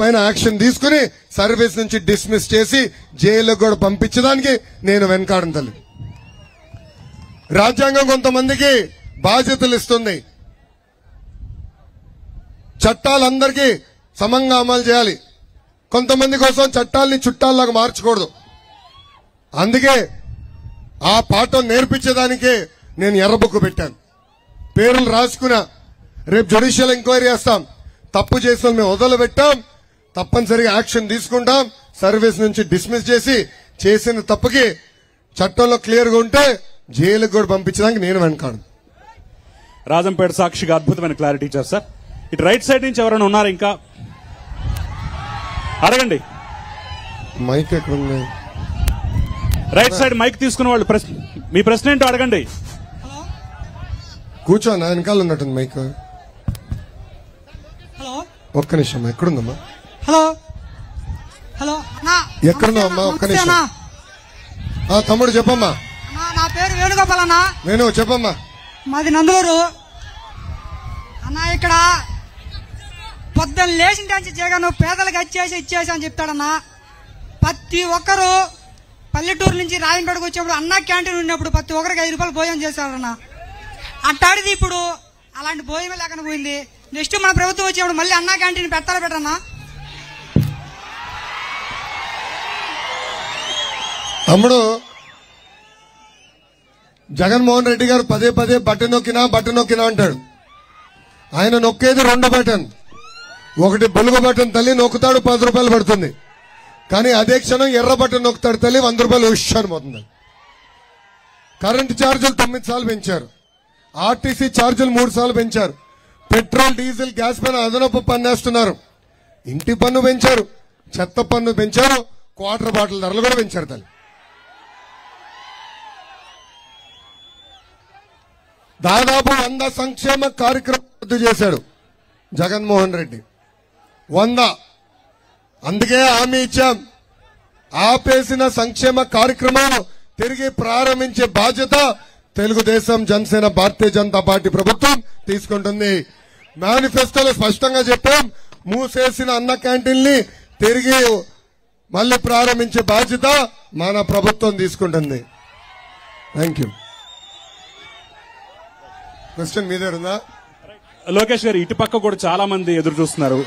పైన యాక్షన్ తీసుకుని సర్వీస్ నుంచి డిస్మిస్ చేసి జైలుకు కూడా పంపించడానికి నేను వెనకాడను తల్లి. రాజ్యాంగం కొంతమందికి బాధ్యతలు ఇస్తుంది. చట్టాలందరికీ సమంగా అమలు చేయాలి. కొంతమంది కోసం చట్టాలని చుట్టాల్లాగా మార్చకూడదు. అందుకే ఆ పాఠం నేర్పించేదానికే నేను ఎర్రబుక్కు పెట్టాను. పేర్లు రాసుకున్నా. రేపు జ్యుడిషియల్ ఎంక్వైరీ చేస్తాం. తప్పు చేసిన మేము వదలబెట్టాం. తప్పనిసరిగా యాక్షన్ తీసుకుంటాం. సర్వీస్ నుంచి డిస్మిస్ చేసి చేసిన తప్పుకి చట్టంలో క్లియర్ గా ఉంటే జైలుకు కూడా పంపించడానికి నేను వెనకాను. రాజంపేట సాక్షిగా అద్భుతమైన క్లారిటీ ఇచ్చారు సార్. ఇటు రైట్ సైడ్ నుంచి ఎవరైనా ఉన్నారు? ఇంకా అడగండి. మైక్ ఎక్కడుంది? రైట్ సైడ్ మైక్ తీసుకున్న వాళ్ళు మీ ప్రశ్న ఏంటో అడగండి. కూర్చోనా? వెనకాల ఉన్నట్టుంది మైక్. హలో, ఒక్క నిమిషం. ఎక్కడుందమ్మా? హలో హలో, ఎక్కడున్నావమ్మా? ఒక్క నిమిషం. తమ్ముడు చెప్పమ్మా. నా పేరు వేణుగోపాల్ అన్న. వేణు చెప్పమ్మా. మాది నందలూరు అన్న. ఇక్కడ పొద్దున్న లేచిన నుంచి జగన్ పేదలకు ఇచ్చేసి అని చెప్తాడన్నా. ప్రతి ఒక్కరు పల్లెటూరు నుంచి రాయంపేటకు వచ్చినప్పుడు అన్న క్యాంటీన్ ఉన్నప్పుడు ప్రతి ఒక్కరికి 5 రూపాయలు భోజనం చేశాడన్న. అట్టాడిది ఇప్పుడు అలాంటి భోజనమే లేకుండా పోయింది. నెక్స్ట్ మన ప్రభుత్వం వచ్చినప్పుడు మళ్ళీ అన్న క్యాంటీన్ పెట్టన్నా. తమ్ముడు, జగన్మోహన్ రెడ్డి గారు పదే పదే బటన్ నొక్కినా అంటాడు. ఆయన నొక్కేది 2 బటన్. ఒకటి బొలుగు బటన్ తల్లి నొక్కుతాడు, 10 రూపాయలు పడుతుంది. కానీ అదే క్షణం ఎర్ర బటన్ నొక్కుతాడు తల్లి, 100 రూపాయలు ఉష్షాను పోతుంది. కరెంటు ఛార్జీలు 9 సార్లు పెంచారు. ఆర్టీసీ ఛార్జీలు 3 సార్లు పెంచారు. పెట్రోల్ డీజిల్ గ్యాస్ పైన అదనపు పన్ను వేస్తున్నారు. ఇంటి పన్ను పెంచారు, చెత్త పన్ను పెంచారు, క్వార్టర్ బాటిల్ ధరలు కూడా పెంచారు తల్లి. దాదాపు 100 సంక్షేమ కార్యక్రమాలు రద్దు చేశాడు జగన్మోహన్ రెడ్డి. 100. అందుకే హామీ ఇచ్చాం. ఆపేసిన సంక్షేమ కార్యక్రమాలు తిరిగి ప్రారంభించే బాధ్యత తెలుగుదేశం, జనసేన, భారతీయ జనతా పార్టీ ప్రభుత్వం తీసుకుంటుంది. మేనిఫెస్టోలో స్పష్టంగా చెప్పాం. మూసేసిన అన్న క్యాంటీన్ని తిరిగి మళ్ళీ ప్రారంభించే బాధ్యత మన ప్రభుత్వం తీసుకుంటుంది. Thank you. క్వశ్చన్ మీ దగ్గర ఉందా? లోకేష్ గారు, ఇటు పక్క కూడా చాలా మంది ఎదురు చూస్తున్నారు.